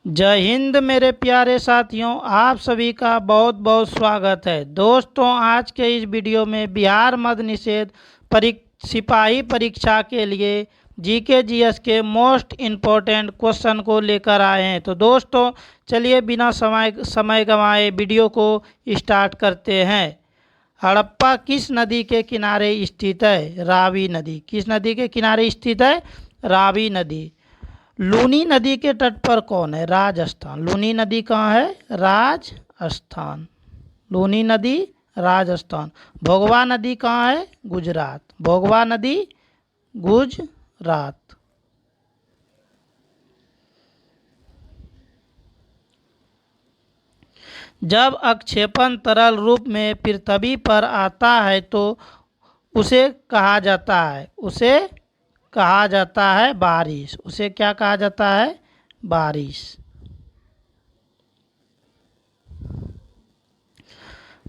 जय हिंद मेरे प्यारे साथियों, आप सभी का बहुत बहुत स्वागत है। दोस्तों, आज के इस वीडियो में बिहार मद्य निषेध सिपाही परीक्षा के लिए जीके जीएस के मोस्ट इम्पोर्टेंट क्वेश्चन को लेकर आए हैं। तो दोस्तों, चलिए बिना समय गंवाए वीडियो को स्टार्ट करते हैं। हड़प्पा किस नदी के किनारे स्थित है? रावी नदी। किस नदी के किनारे स्थित है? रावी नदी। लूनी नदी के तट पर कौन है? राजस्थान। लूनी नदी कहाँ है? राजस्थान। लूनी नदी राजस्थान। भोगवा नदी कहाँ है? गुजरात। भोगवा नदी गुजरात। जब अक्षेपण तरल रूप में पृथ्वी पर आता है तो उसे कहा जाता है? उसे कहा जाता है बारिश। उसे क्या कहा जाता है? बारिश।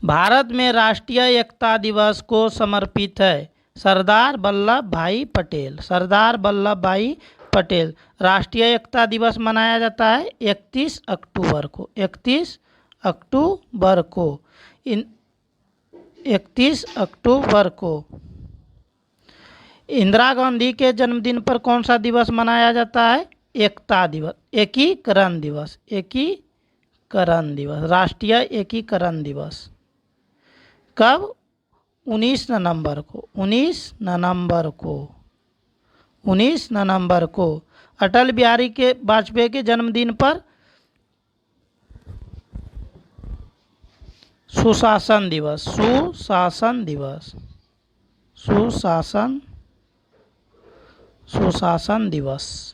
भारत में राष्ट्रीय एकता दिवस को समर्पित है? सरदार वल्लभ भाई पटेल। सरदार वल्लभ भाई पटेल। राष्ट्रीय एकता दिवस मनाया जाता है 31 अक्टूबर को। 31 अक्टूबर को। 31 अक्टूबर को। इंदिरा गांधी के जन्मदिन पर कौन सा दिवस मनाया जाता है? एकता दिवस। एकीकरण दिवस। एकीकरण दिवस। राष्ट्रीय एकीकरण दिवस। कब? 19 नवंबर को। 19 नवंबर को। 19 नवंबर को। अटल बिहारी के वाजपेयी के जन्मदिन पर सुशासन दिवस। सुशासन दिवस। सुशासन दिवस।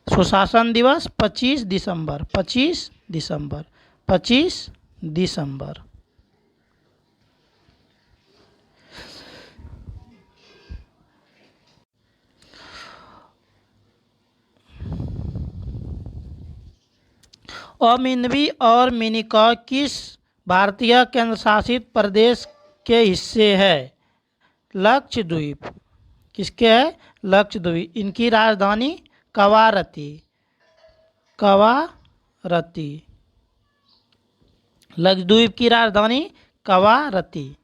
सुशासन दिवस 25 दिसंबर। 25 दिसंबर। 25 दिसंबर। ओमिनवी और मिनिकॉय किस भारतीय केंद्रशासित प्रदेश के हिस्से है? लक्षद्वीप। किसके है? लक्षद्वीप। इनकी राजधानी कवारती। कवारती। लक्षद्वीप की राजधानी कवारती।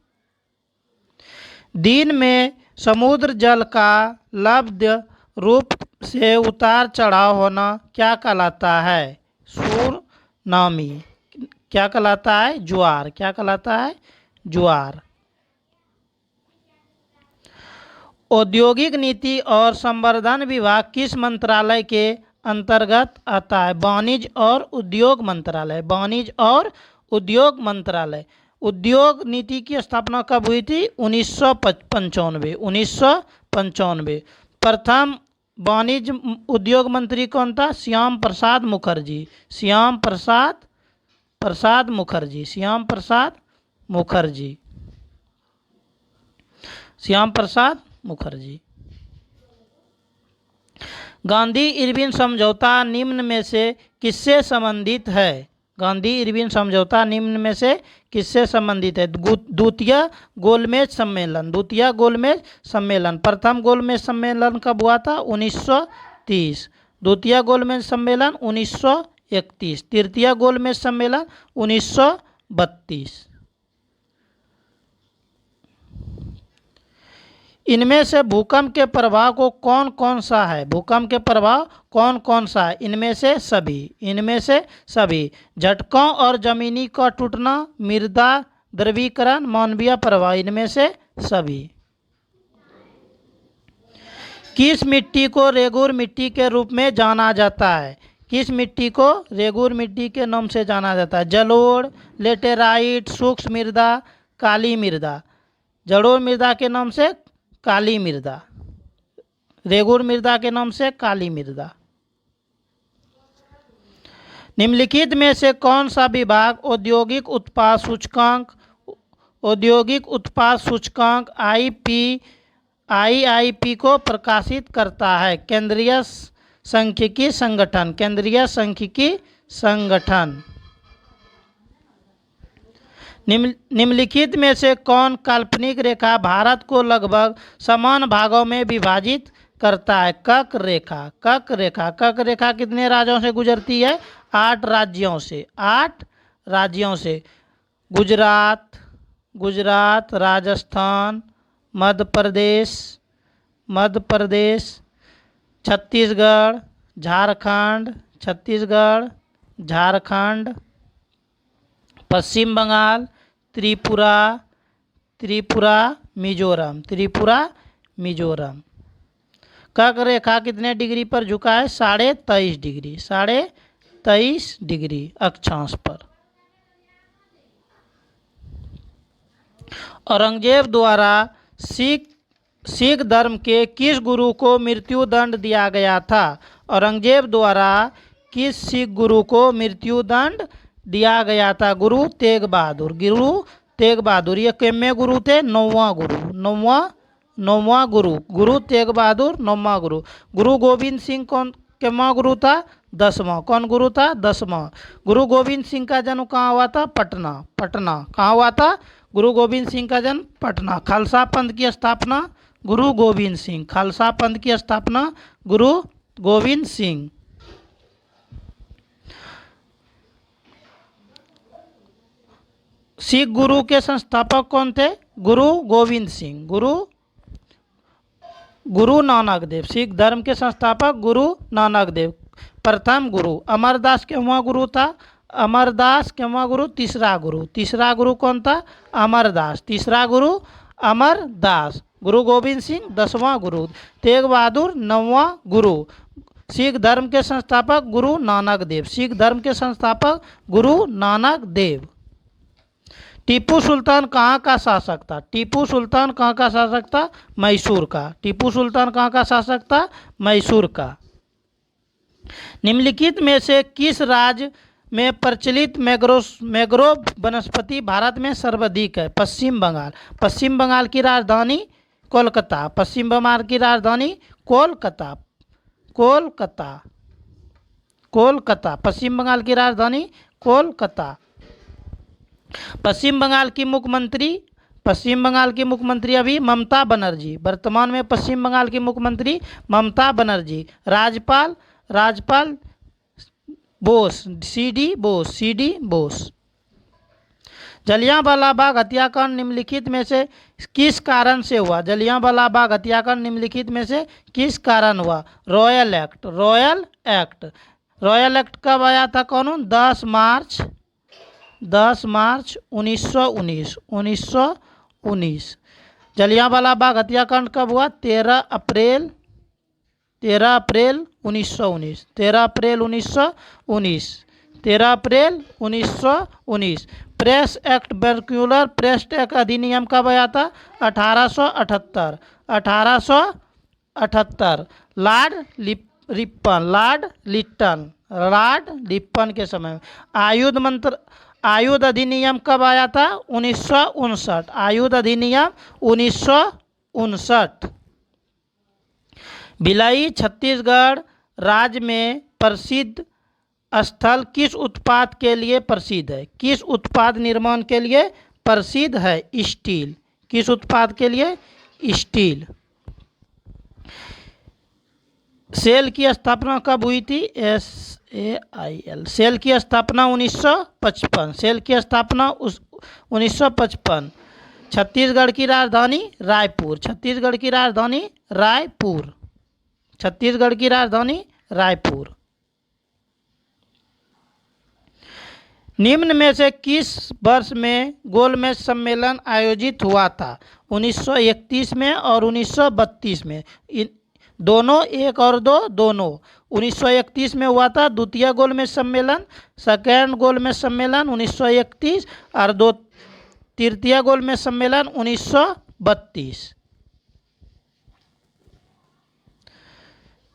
दिन में समुद्र जल का लब्ध रूप से उतार चढ़ाव होना क्या कहलाता है? सूरनामी। क्या कहलाता है? ज्वार। क्या कहलाता है? ज्वार। औद्योगिक नीति और संवर्धन विभाग किस मंत्रालय के अंतर्गत आता है? वाणिज्य और उद्योग मंत्रालय। वाणिज्य और उद्योग मंत्रालय। उद्योग नीति की स्थापना कब हुई थी? 1995। 1995। प्रथम वाणिज्य उद्योग मंत्री कौन था? श्याम प्रसाद मुखर्जी। श्याम प्रसाद मुखर्जी। श्याम प्रसाद मुखर्जी। श्याम प्रसाद मुखर्जी। गांधी इरविन समझौता निम्न में से किससे संबंधित है? गांधी इरविन समझौता निम्न में से किससे संबंधित है? द्वितीय गोलमेज सम्मेलन। द्वितीय गोलमेज सम्मेलन। प्रथम गोलमेज सम्मेलन कब हुआ था? 1930। द्वितीय गोलमेज सम्मेलन 1931। तृतीय गोलमेज सम्मेलन 1932। इनमें से भूकंप के प्रभाव को कौन कौन सा है? भूकंप के प्रभाव कौन कौन सा है? इनमें से सभी। इनमें से सभी। झटकों और जमीनी का टूटना, मृदा द्रवीकरण, मानवीय प्रभाव। इनमें से सभी। किस मिट्टी को रेगुर मिट्टी के रूप में जाना जाता है? किस मिट्टी को रेगुर मिट्टी के नाम से जाना जाता है? जलोढ़, लेटेराइट, सूक्ष्म मृदा, काली मृदा। जलोढ़ मृदा के नाम से काली मृदा। रेगुर मृदा के नाम से काली मृदा। निम्नलिखित में से कौन सा विभाग औद्योगिक उत्पाद सूचकांक आईआईपी को प्रकाशित करता है? केंद्रीय सांख्यिकी संगठन। केंद्रीय सांख्यिकी संगठन। निम्नलिखित में से कौन काल्पनिक रेखा भारत को लगभग समान भागों में विभाजित करता है। कक रेखा, कक रेखा, कक रेखा कितने राज्यों से गुजरती है? 8 राज्यों से, 8 राज्यों से। गुजरात, गुजरात, राजस्थान, मध्य प्रदेश, मध्य प्रदेश, छत्तीसगढ़, झारखंड, छत्तीसगढ़, झारखंड, पश्चिम बंगाल, त्रिपुरा, त्रिपुरा, मिजोरम, त्रिपुरा, मिजोरम। कर्क रेखा कितने डिग्री पर झुका है? 23.5 डिग्री, 23.5 डिग्री अक्षांश पर। औरंगजेब द्वारा सिख धर्म के किस गुरु को मृत्यु दंड दिया गया था? औरंगजेब द्वारा किस सिख गुरु को मृत्यु दंड दिया गया था? गुरु तेग बहादुर, गुरु तेग बहादुर। ये कितने गुरु थे? 9वां गुरु, 9वां गुरु, गुरु तेग बहादुर 9वां गुरु। गुरु गोविंद सिंह कौन कितवां गुरु था? 10वां। कौन गुरु था? 10वां। गुरु गोविंद सिंह का जन्म कहाँ हुआ था? पटना, पटना। कहाँ हुआ था? गुरु गोविंद सिंह का जन्म पटना। खालसा पंथ की स्थापना गुरु गोविंद सिंह, खालसा पंथ की स्थापना गुरु गोविंद सिंह। सिख गुरु के संस्थापक कौन थे? गुरु गोविंद सिंह, गुरु नानक देव। सिख धर्म के संस्थापक गुरु नानक देव। प्रथम गुरु अमरदास कितवां गुरु था? अमरदास कितवां गुरु? तीसरा गुरु। तीसरा गुरु कौन था? अमरदास। तीसरा गुरु अमरदास। गुरु गोविंद सिंह 10वां गुरु। तेग बहादुर 9वां गुरु। सिख धर्म के संस्थापक गुरु नानक देव। सिख धर्म के संस्थापक गुरु नानक देव। टीपू सुल्तान कहाँ का शासक था? टीपू सुल्तान कहाँ का शासक था? मैसूर का। टीपू सुल्तान कहाँ का शासक था? मैसूर का। निम्नलिखित में से किस राज्य में प्रचलित मैंग्रोव वनस्पति भारत में सर्वाधिक है? पश्चिम बंगाल। पश्चिम बंगाल की राजधानी कोलकाता। पश्चिम बंगाल की राजधानी कोलकाता, कोलकाता, कोलकाता। पश्चिम बंगाल की राजधानी कोलकाता। पश्चिम बंगाल की मुख्यमंत्री अभी ममता बनर्जी। वर्तमान में पश्चिम बंगाल की मुख्यमंत्री ममता बनर्जी। राज्यपाल बोस, सीडी बोस। जलियांवाला बाग हत्याकांड निम्नलिखित में से किस कारण से हुआ? जलियांवाला बाग हत्याकांड निम्नलिखित में से किस कारण हुआ? Royal act, royal act. Royal act कब आया था कानून? 10 मार्च 1919। जलियांवाला बाग हत्याकांड कब हुआ? 13 अप्रैल 1919। 13 अप्रैल 1919। प्रेस एक्ट, वर्क्यूलर प्रेस एक्ट अधिनियम कब आया था? 1878। लॉर्ड लिप्टन के समय में। आयुध अधिनियम कब आया था? 1959। आयुध अधिनियम 1959। भिलाई छत्तीसगढ़ राज्य में प्रसिद्ध स्थल किस उत्पाद के लिए प्रसिद्ध है? किस उत्पाद निर्माण के लिए प्रसिद्ध है? स्टील। किस उत्पाद के लिए? स्टील। सेल की स्थापना कब हुई थी? SAIL। सेल की स्थापना 1955। सेल की स्थापना 1955। छत्तीसगढ़ की राजधानी रायपुर। छत्तीसगढ़ की राजधानी रायपुर। छत्तीसगढ़ की राजधानी रायपुर। निम्न में से किस वर्ष में गोलमेज सम्मेलन आयोजित हुआ था? 1931 में और 1932 में। दोनों, 1 और 2 दोनों। 1931 में हुआ था द्वितीय गोलमेज सम्मेलन, सेकेंड गोलमेज सम्मेलन 1931, और तृतीय गोलमेज सम्मेलन 1932।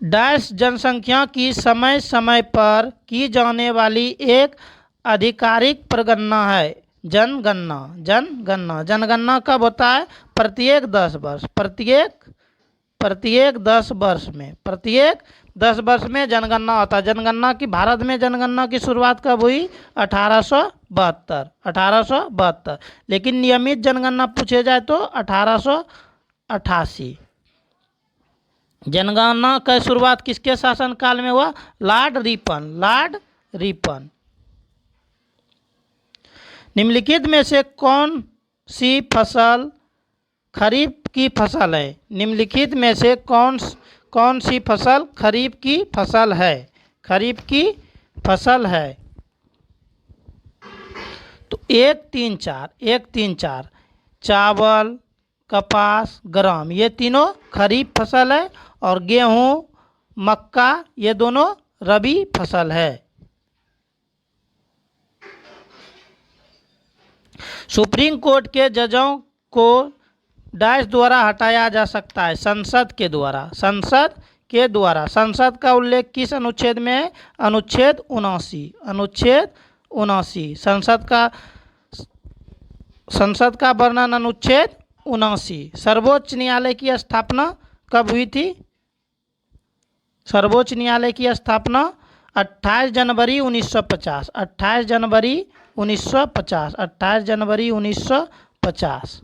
डैश जनसंख्या की समय समय पर की जाने वाली एक आधिकारिक प्रगणना है? जनगणना। जनगणना कब होता है? प्रत्येक 10 वर्ष। प्रत्येक 10 वर्ष में। प्रत्येक 10 वर्ष में जनगणना होता है। जनगणना की भारत में जनगणना की शुरुआत कब हुई? 1872। लेकिन नियमित जनगणना पूछे जाए तो 1888। जनगणना का शुरुआत किसके शासनकाल में हुआ? Lord Ripon. निम्नलिखित में से कौन सी फसल खरीफ की फसल है? निम्नलिखित में से कौन सी फसल खरीफ की फसल है? खरीफ की फसल है। तो 1-3-4 चावल, कपास, गन्ना ये तीनों खरीफ फसल है और गेहूं, मक्का ये दोनों रबी फसल है। सुप्रीम कोर्ट के जजों को डैश द्वारा हटाया जा सकता है? संसद के द्वारा। संसद का उल्लेख किस अनुच्छेद में है? अनुच्छेद 79। संसद का वर्णन अनुच्छेद 79। सर्वोच्च न्यायालय की स्थापना कब हुई थी? सर्वोच्च न्यायालय की स्थापना 28 जनवरी 1950। 28 जनवरी 1950।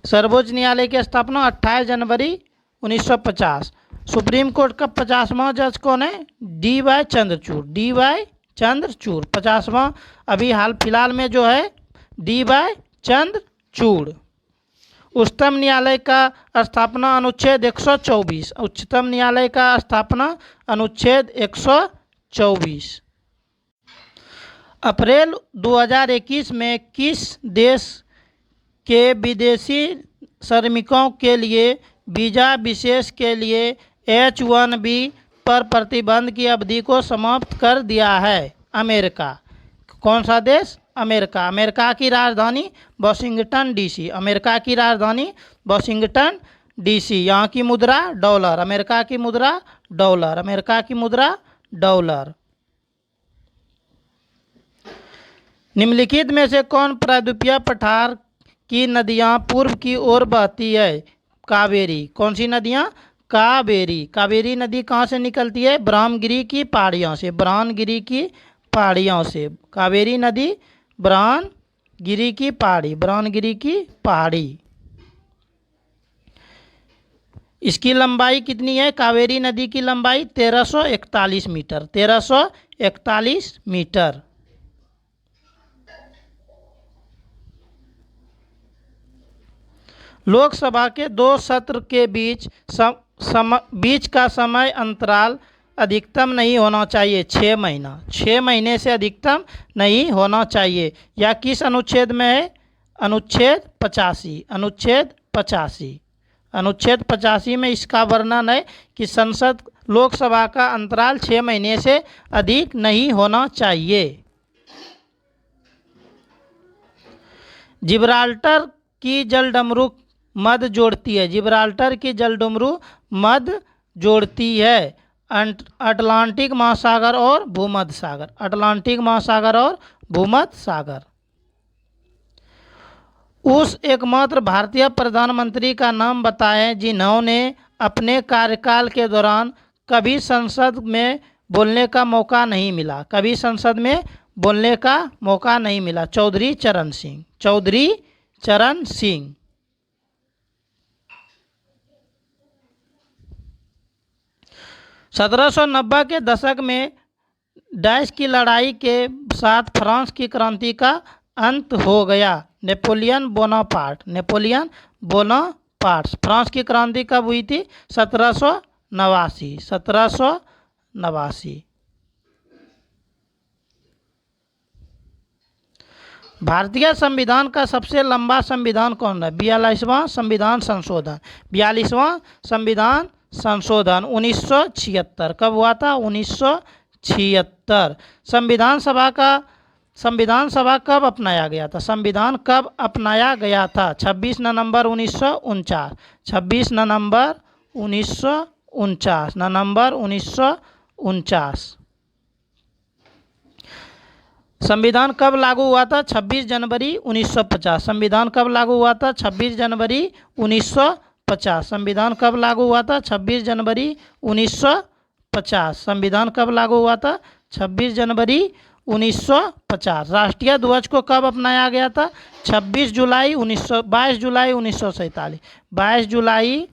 सर्वोच्च न्यायालय की स्थापना 28 जनवरी 1950। सुप्रीम कोर्ट का 50वां जज कौन है? डी.वाई. चंद्रचूड़ 50वां अभी हाल फिलहाल में जो है डी.वाई. चंद्रचूड़। उच्चतम न्यायालय का स्थापना अनुच्छेद 124। उच्चतम न्यायालय का स्थापना अनुच्छेद 124। अप्रैल 2021 में किस देश के विदेशी श्रमिकों के लिए वीज़ा विशेष के लिए H-1B पर प्रतिबंध की अवधि को समाप्त कर दिया है? अमेरिका। कौन सा देश? अमेरिका। अमेरिका की राजधानी वाशिंगटन डीसी। अमेरिका की राजधानी वाशिंगटन डीसी। यहाँ की मुद्रा डॉलर। अमेरिका की मुद्रा डॉलर। निम्नलिखित में से कौन प्रायद्वीपीय पठार की नदियाँ पूर्व की ओर बहती है? कावेरी। कौन सी नदियाँ? कावेरी नदी कहाँ से निकलती है? ब्रह्मगिरी की पहाड़ियों से। कावेरी नदी ब्रह्मगिरी की पहाड़ी। इसकी लंबाई कितनी है? कावेरी नदी की लंबाई 1341 मीटर। लोकसभा के 2 सत्र के बीच का समय अंतराल अधिकतम नहीं होना चाहिए 6 महीना। 6 महीने से अधिकतम नहीं होना चाहिए। यह किस अनुच्छेद में है? अनुच्छेद 85 में इसका वर्णन है कि लोकसभा का अंतराल 6 महीने से अधिक नहीं होना चाहिए। जिब्राल्टर की जलडमरू मध्य जोड़ती है अटलांटिक महासागर और भूमध्य सागर। उस एकमात्र भारतीय प्रधानमंत्री का नाम बताएं जिन्होंने अपने कार्यकाल के दौरान कभी संसद में बोलने का मौका नहीं मिला। चौधरी चरण सिंह। सत्रह सौ 1990 के दशक में डैश की लड़ाई के साथ फ्रांस की क्रांति का अंत हो गया। Napoleon Bonaparte. फ्रांस की क्रांति कब हुई थी? 1789। भारतीय संविधान का सबसे लंबा संविधान कौन है? 42वां संविधान संशोधन 1976। कब हुआ था? 1976। संविधान सभा कब अपनाया गया था? 26 नवंबर 1949। संविधान कब लागू हुआ था? 26 जनवरी 1950। संविधान कब लागू हुआ था? 26 जनवरी 1950। संविधान कब लागू हुआ था? 26 जनवरी 1950। संविधान कब लागू हुआ था? 26 जनवरी 1950। राष्ट्रीय ध्वज को कब अपनाया गया था? 22 जुलाई 1947। 22 जुलाई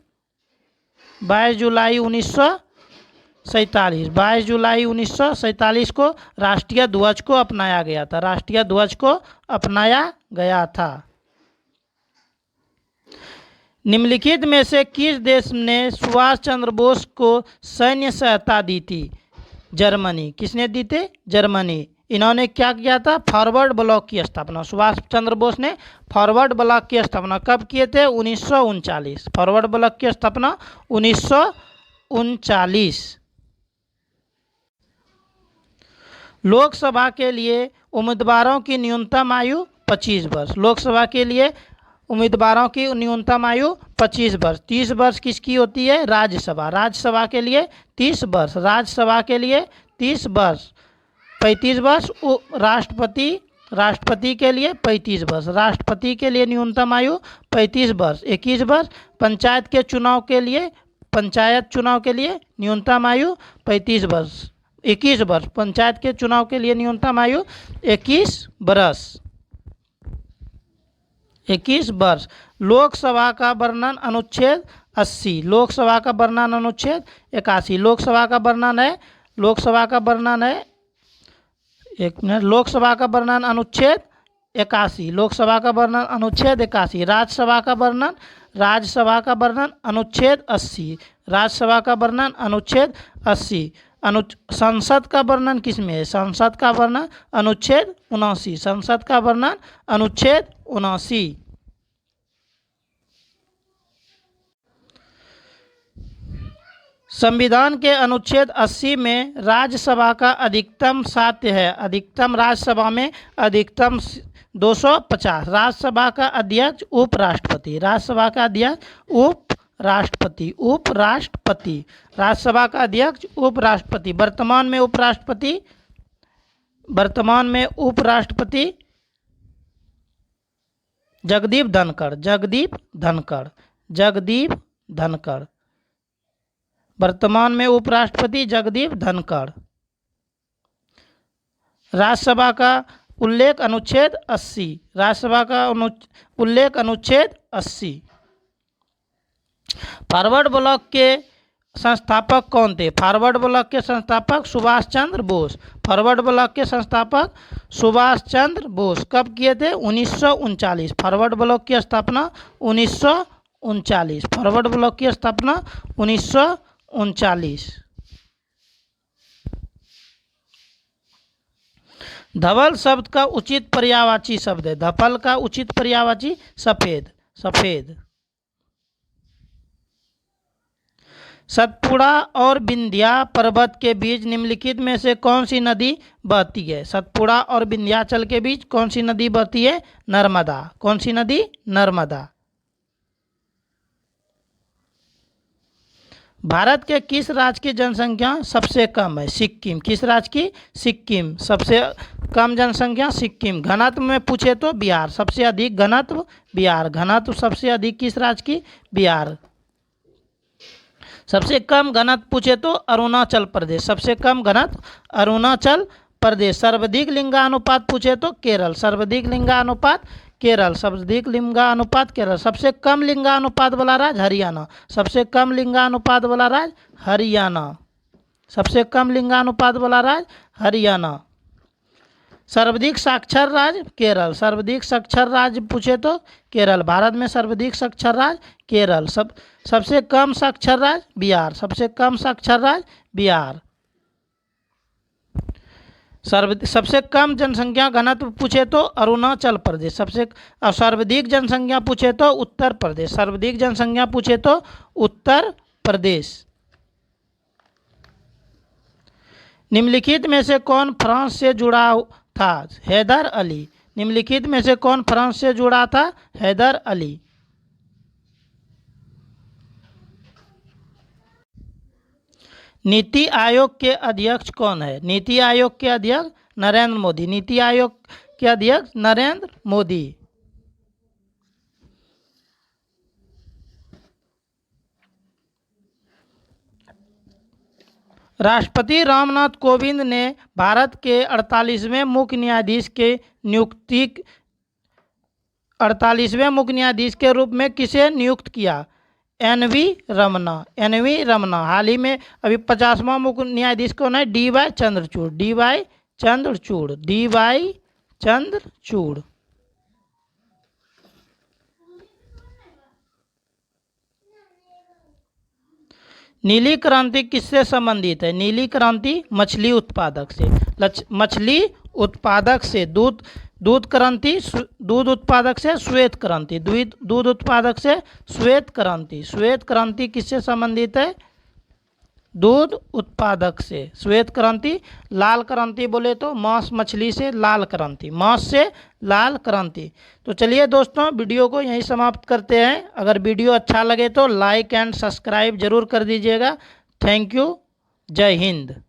22 जुलाई 1947, 22 जुलाई 1947 को राष्ट्रीय ध्वज को अपनाया गया था, राष्ट्रीय ध्वज को अपनाया गया था। निम्नलिखित में से किस देश ने सुभाष चंद्र बोस को सैन्य सहायता दी थी? जर्मनी। किसने दी थी? जर्मनी। इन्होंने क्या किया था? फॉरवर्ड ब्लॉक की स्थापना। सुभाष चंद्र बोस ने फॉरवर्ड ब्लॉक की स्थापना कब किए थे? 1939। फॉरवर्ड ब्लॉक की स्थापना 1939। लोकसभा के लिए उम्मीदवारों की न्यूनतम आयु 25 वर्ष। लोकसभा के लिए उम्मीदवारों की न्यूनतम आयु 25 वर्ष। 30 वर्ष किसकी होती है? राज्यसभा। राज्यसभा के लिए 30 वर्ष। राज्यसभा के लिए 30 वर्ष। 35 वर्ष राष्ट्रपति। राष्ट्रपति के लिए 35 वर्ष। राष्ट्रपति के लिए न्यूनतम आयु 35 वर्ष। 21 वर्ष। पंचायत के चुनाव के लिए, पंचायत चुनाव के लिए न्यूनतम आयु 35 वर्ष। 21 वर्ष। पंचायत के चुनाव के लिए न्यूनतम आयु 21 वर्ष। 21 वर्ष। लोकसभा का वर्णन अनुच्छेद 80। लोकसभा का वर्णन अनुच्छेद 81। लोकसभा का वर्णन है, लोकसभा का वर्णन है, एक मिनट, लोकसभा का वर्णन अनुच्छेद 81। लोकसभा का वर्णन अनुच्छेद 81। राज्यसभा का वर्णन, राज्यसभा का वर्णन अनुच्छेद 80। राज्यसभा का वर्णन अनुच्छेद 80। संसद का वर्णन किसमें है? संसद का वर्णन अनुच्छेद 79। संसद का वर्णन अनुच्छेद 79। संविधान के अनुच्छेद 80 में राज्यसभा का अधिकतम साध्य है, अधिकतम राज्यसभा में अधिकतम 250। राज्यसभा का अध्यक्ष उपराष्ट्रपति। राज्यसभा का अध्यक्ष उपराष्ट्रपति। उपराष्ट्रपति। राज्यसभा का अध्यक्ष उपराष्ट्रपति। वर्तमान में उपराष्ट्रपति, वर्तमान में उपराष्ट्रपति जगदीप धनखड़। जगदीप धनखड़। जगदीप धनखड़। वर्तमान में उपराष्ट्रपति जगदीप धनखड़। राज्यसभा का उल्लेख अनुच्छेद 80। राज्यसभा का उल्लेख अनुच्छेद 80। फॉरवर्ड ब्लॉक के संस्थापक कौन थे? फॉरवर्ड ब्लॉक के संस्थापक सुभाष चंद्र बोस। फॉरवर्ड ब्लॉक के संस्थापक सुभाष चंद्र बोस। कब किए थे? 1939। फॉरवर्ड ब्लॉक की स्थापना 1939। फॉरवर्ड ब्लॉक की स्थापना 1939। धवल शब्द का उचित पर्यायवाची शब्द है। धवल का उचित पर्यायवाची सफेद। सफेद। सतपुड़ा और विंध्या पर्वत के बीच निम्नलिखित में से कौन सी नदी बहती है? सतपुड़ा और विंध्याचल के बीच कौन सी नदी बहती है? नर्मदा। कौन सी नदी? नर्मदा। भारत के किस राज्य की जनसंख्या सबसे कम है? सिक्किम। किस राज्य की? सिक्किम। सबसे कम जनसंख्या सिक्किम। घनत्व में पूछे तो बिहार। सबसे अधिक घनत्व बिहार। घनत्व सबसे अधिक किस राज्य की? बिहार। सबसे कम घनत्व पूछे तो अरुणाचल प्रदेश। सबसे कम घनत्व अरुणाचल प्रदेश। सर्वाधिक लिंगानुपात पूछे तो केरल। सर्वाधिक लिंगानुपात केरल। सर्वाधिक लिंगानुपात केरल। सबसे कम लिंगानुपात वाला राज्य हरियाणा। सबसे कम लिंगानुपात वाला राज्य हरियाणा। सबसे कम लिंगानुपात वाला राज्य हरियाणा। सर्वाधिक साक्षर राज्य केरल। सर्वाधिक साक्षर राज्य पूछे तो केरल। भारत में सर्वाधिक साक्षर राज्य केरल। सबसे कम साक्षर राज्य बिहार। सबसे कम साक्षर राज्य बिहार। सबसे कम जनसंख्या घनत्व पूछे तो अरुणाचल प्रदेश। सबसे सर्वाधिक जनसंख्या पूछे तो उत्तर प्रदेश। सर्वाधिक जनसंख्या पूछे तो उत्तर प्रदेश। निम्नलिखित में से कौन फ्रांस से जुड़ा था? हैदर अली। निम्नलिखित में से कौन फ्रांस से जुड़ा था? हैदर अली। नीति आयोग के अध्यक्ष कौन है? नीति आयोग के अध्यक्ष नरेंद्र मोदी। नीति आयोग के अध्यक्ष नरेंद्र मोदी। राष्ट्रपति रामनाथ कोविंद ने भारत के 48वें मुख्य न्यायाधीश के नियुक्ति 48वें मुख्य न्यायाधीश के रूप में किसे नियुक्त किया? NV रमना। हाल ही में अभी 50वां मुख्य न्यायाधीश कौन है? DY चंद्रचूड़। नीली क्रांति किससे संबंधित है? नीली क्रांति मछली उत्पादक से, मछली उत्पादक से। दूध उत्पादक से श्वेत क्रांति, दूध उत्पादक से श्वेत क्रांति किससे संबंधित है? दूध उत्पादक से श्वेत क्रांति। लाल क्रांति बोले तो मांस मछली से लाल क्रांति। तो चलिए दोस्तों, वीडियो को यहीं समाप्त करते हैं। अगर वीडियो अच्छा लगे तो लाइक एंड सब्सक्राइब जरूर कर दीजिएगा। Thank you. जय हिंद।